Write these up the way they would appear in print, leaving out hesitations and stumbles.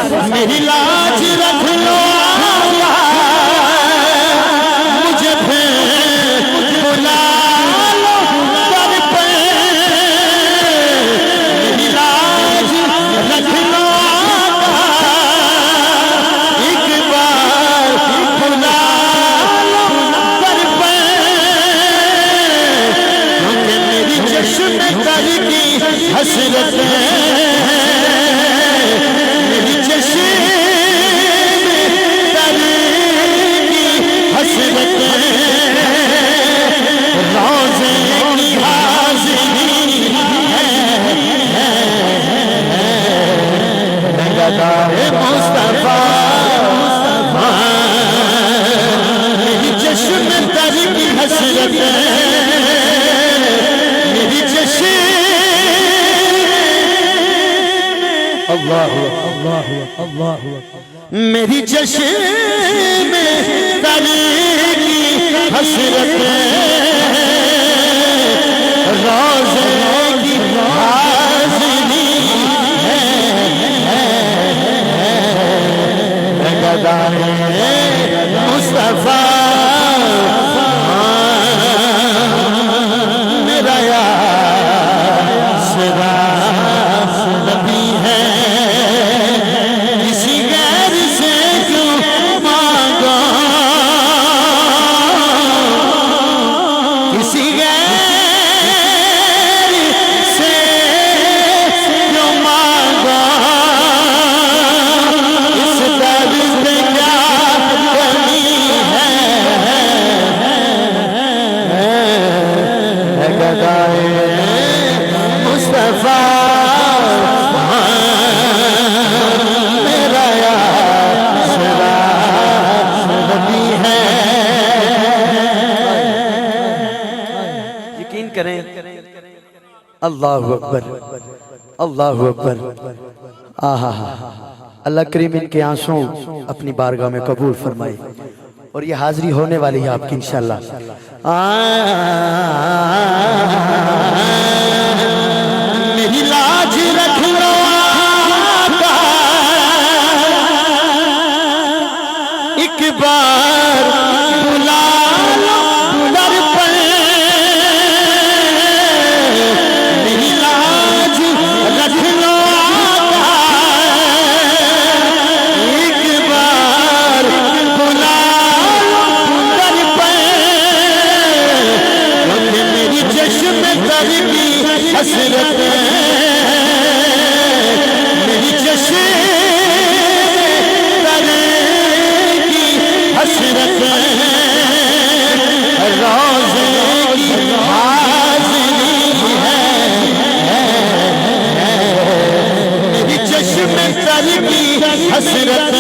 मेरी लाज रख लो मुझे फिर बुला लो दर पे, मेरी लाज रख लो एक बार बुला लो दर पे, क्योंकि मेरी चश्म तर की हसरत मेरी चश्म तर की हसरत रोज़े की हाज़िरी है गदाए मुस्तफा, मेरी चश्म तर की हसरत मेरी चश्म अल्लाह अल्लाह अल्लाह मेरी चश्म तर की हसरत रोज़े की हाज़िरी है गदाए मुस्तफा मेरा यासरा नबी है, किसी गैर से क्यों मांगो, किसी गैर से क्यों मांगो, इस दर्द पे क्या कमी है गदाए मुस्तफा मेरा यासरा नबी है। यकीन करें अल्लाहु अकबर अल्लाहु अकबर। आहा अल्लाह करीम इनके आंसू अपनी बारगाह में कबूल फरमाए और ये हाजिरी होने वाली है आपकी इंशाअल्लाह। मेरी लाज रख लो आका एक बार बुला लो दर पर, मेरी लाज रख लो आका एक बार बुला लो दर पर, क्योंकि मेरी चश्म तर की हसरत मेरी चश्म तर की हसरत रोज़े की हाज़िरी है मेरी चश्म तर की हसरत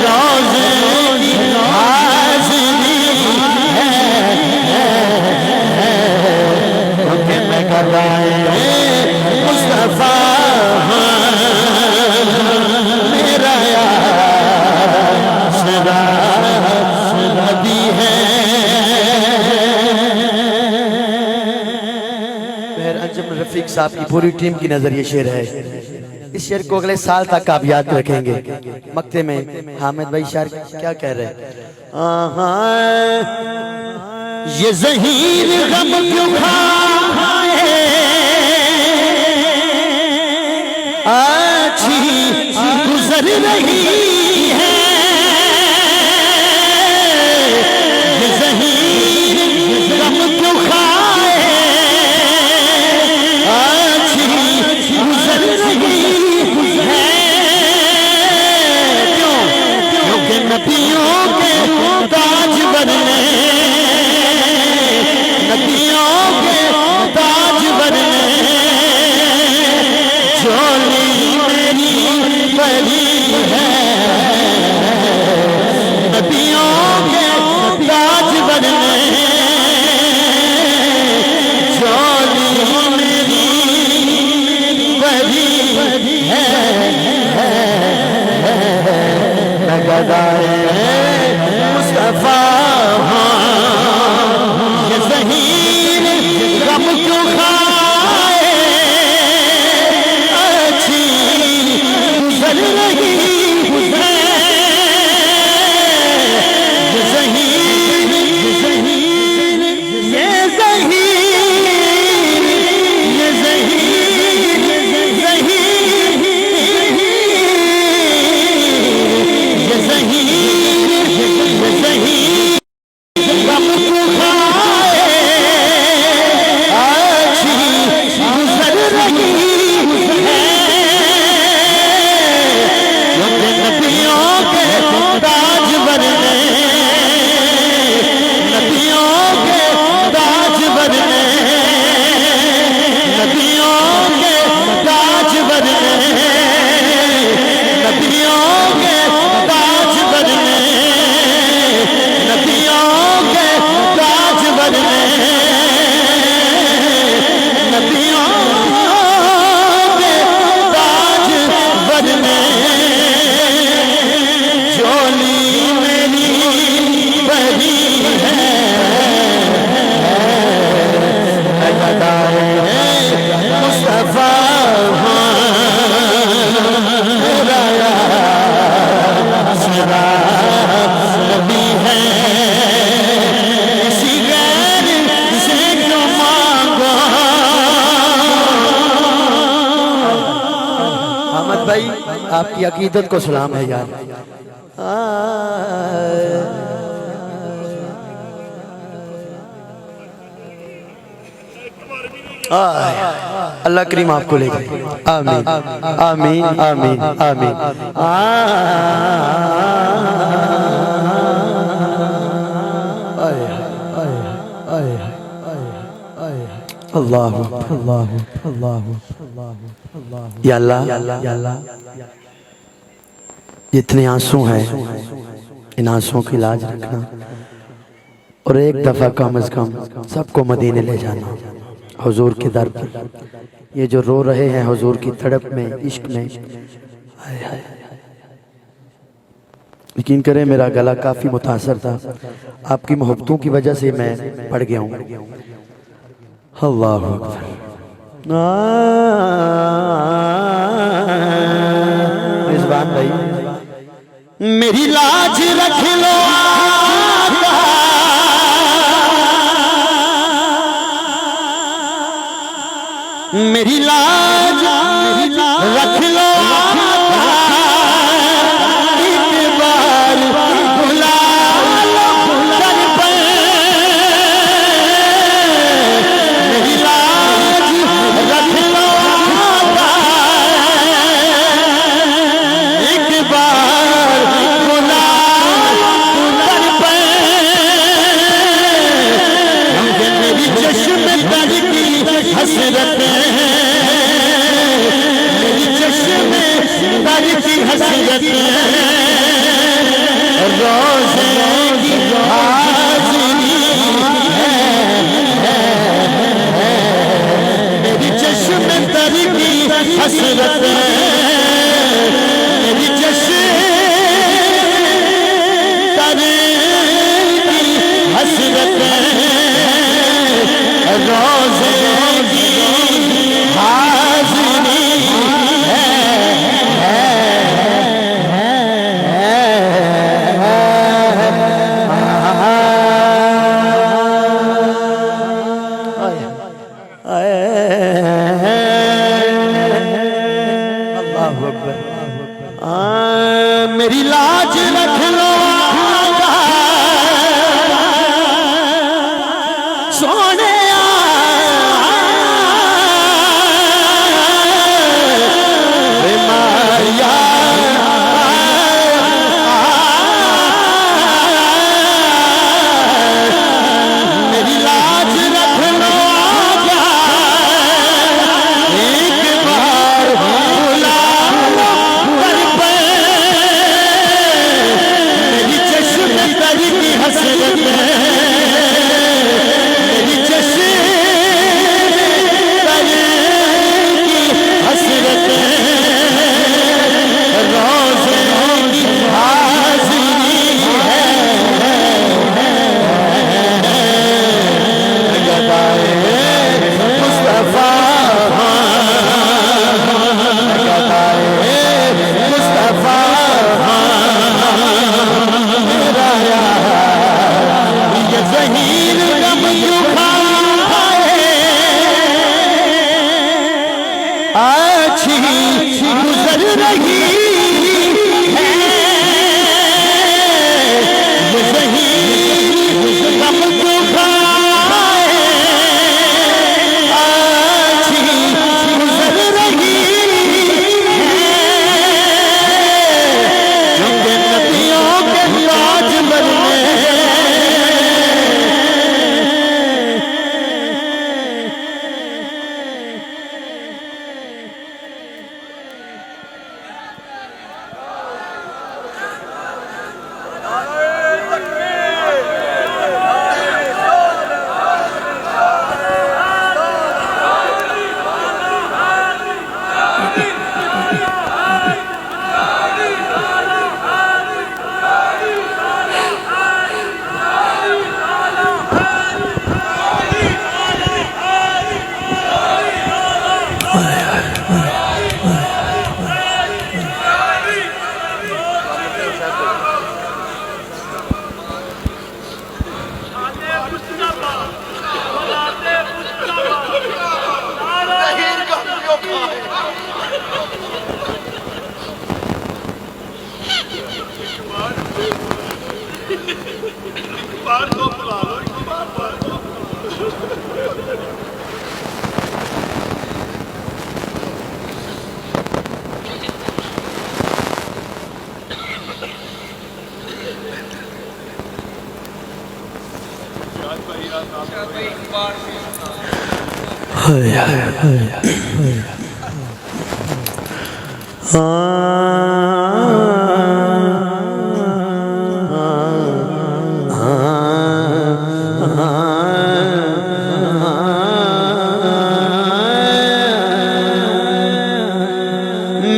रोज़े की हाज़िरी है, क्योंकि मैं गदाए मुस्तफा मेरा यासरा नबी है। मेहर अंजुम रफीक साहब की पूरी टीम की नजर ये शेर है। इस शेर को अगले साल तक आप याद रखेंगे। मक्ते में हामिद भाई शायर क्या कह रहे हैं? ये ज़हीर गम क्यों खाए अच्छी गुजर रही है, ये ज़हीर गम क्यों खाए अच्छी गुजर रही है, क्यों? क्योंकि नबियों के ताज बनने नबियों के ताज बनने झोली मेरी बड़ी है, नबियों के ताज बनने झोली मेरी बड़ी है गदाए मुस्तफा ये ज़हीर गम क्यों खाए अच्छी अहमद भाई, आपकी अकीदत को सलाम है यार। अल्लाह करीम आपको ले गए। आमीन आमीन आमीन आमीन। अल्लाह अल्लाह अल्लाह अल्लाह। या अल्लाह, जितने आंसू हैं इन आंसुओं की लाज रखना, और एक दफा कम से कम सबको मदीने ले जाना, हुजूर के दर पर। ये जो रो रहे हैं हुजूर की तड़प में, इश्क में, हाय हाय। यकीन करें मेरा गला काफी मुतासर था, आपकी मोहब्बतों की वजह से मैं पड़ गया हूँ। अल्लाह अकबर। रिजवान भाई, मेरी लाज रख लो, मेरी लाज रख लो, एक बार बुला लो दर पर, मेरी लाज रख लो, एक बार बुला लो दर पर, मुझे मेरी चश्म तर की हसरत की हसरत, रोज़े की हाज़िरी है, मेरी चश्म तर की हसरत, मेरी चश्म तर की हसरत, रोज़े की हाज़िरी मेरी लाज रख लो सोने, मेरी लाज रख लो, एक बार बुला लो दर पर,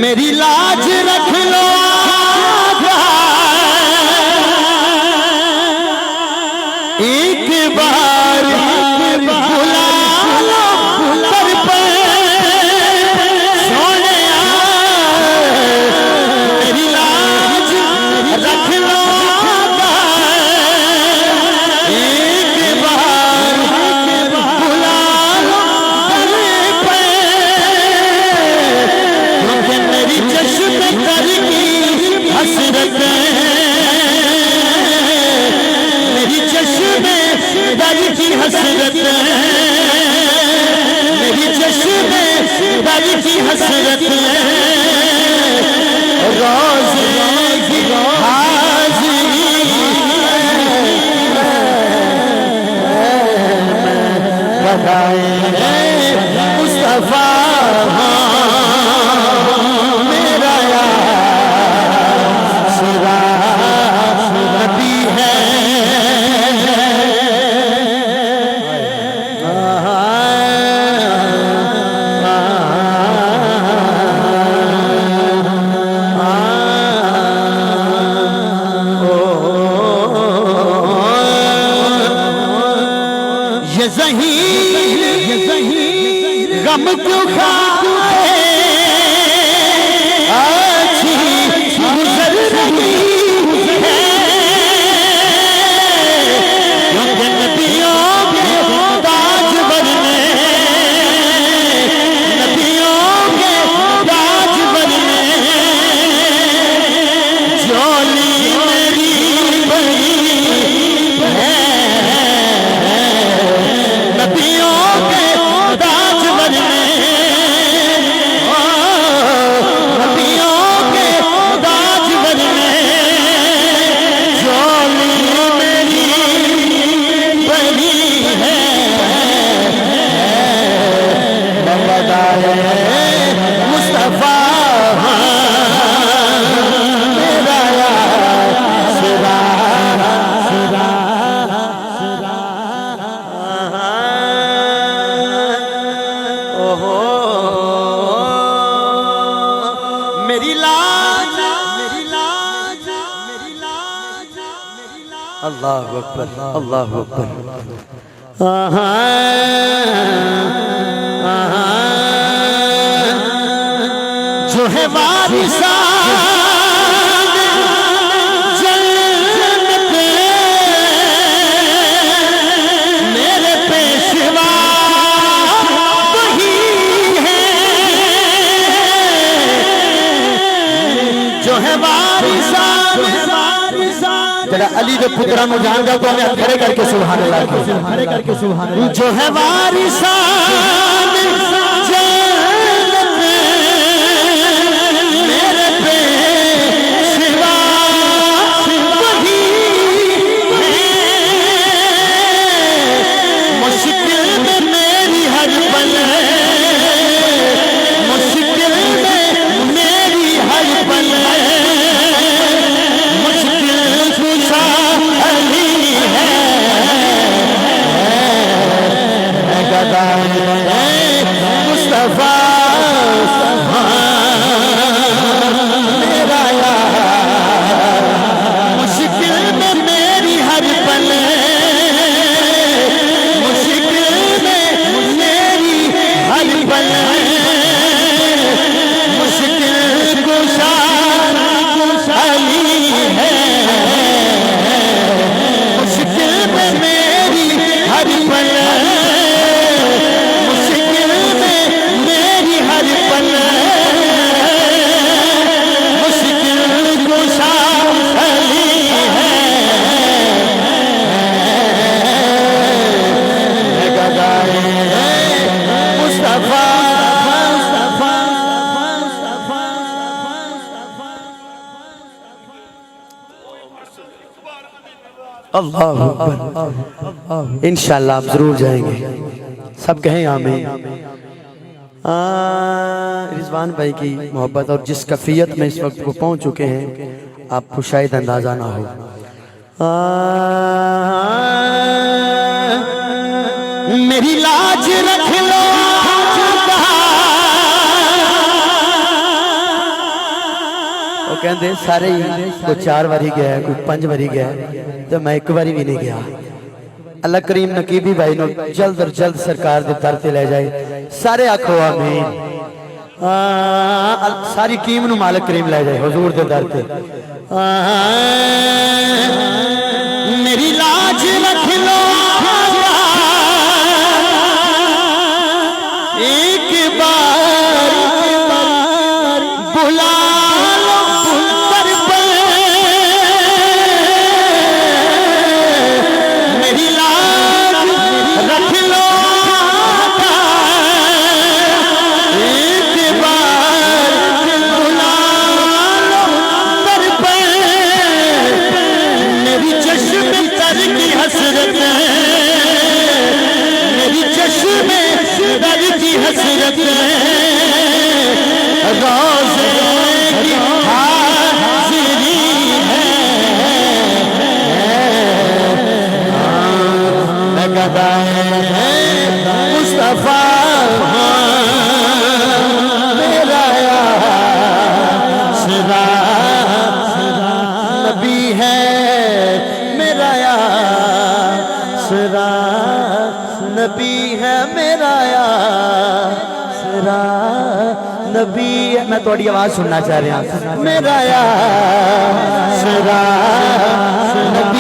मेरी लाज रख लो एक बार बुला लो सर पे सोने मेरी लाज रख लो एक बार बुला लो सर पे क्योंकि मेरी चश्म कर की हसरत मेरी चश्म दर की हसरत मेरी चश्म दर की हसरत रोज़े की हाज़िरी बधाए मुस्तफा मेरा यार नबी है गम क्यों खाए अच्छी गुजर रही है क्योंकि नबियों के ताज बरने नबियों के ताज बरने झोली मेरी बनी है नबियों के ताज बरने नबियों के ताज बरने झोली मेरी बनी है बदाए मुस्तफा मेरा यार सिरा सिरा सिरा ओहो मेरी लाज मेरी लाज मेरी लाज अल्लाहु अकबर अल्लाहु अकबर जो है वारिसा जन्नत मेरे पेशवा वही है जो है वारिसा जरा अली जो पुत्रा नु जान जाओ तो हमें खड़े करके सुभान अल्लाह खड़े करके सुभान अल्लाह जो है वारिसा मेरे पेशवा वही है मुश्किल में मेरी हर पल मुश्किल में मेरी हर पल मुश्किल कुशा अली है गदा अल्लाह अकबर। इंशाअल्लाह आप जरूर जाएंगे, सब कहें आमीन। रिजवान भाई की मोहब्बत और जिस कफियत में इस वक्त वो पहुंच चुके हैं आपको शायद अंदाजा ना हो। मेरी लाज रख लो, वो कहते सारे ही कोई 4 बारी गया, कोई 5 बारी गया, तो मैं एक बारी भी नहीं गया। अल्लाह करीम नकीबी भाई नो जल्द और जल्द सरकार दे दर ते ले जाए, सारे आखो आमीन। सारी टीम नु मालिक करीम ले जाए हुजूर दे दर ते। मेरी लाज रख लो एक बार बुला लो दर पे, मेरी लाज रख लो एक बार बुला लो दर पे, मेरी चश्मे तर की हसरत, मेरी चश्मे तर की हसरत रोज़े की हाज़िरी है, लगदा है मुस्तफा मेरा यासरा नबी है, मेरा यासरा नबी है, मेरा यासरा नबी है। मैं थोड़ी आवाज सुनना चाह रहा, मेरा यासरा नबी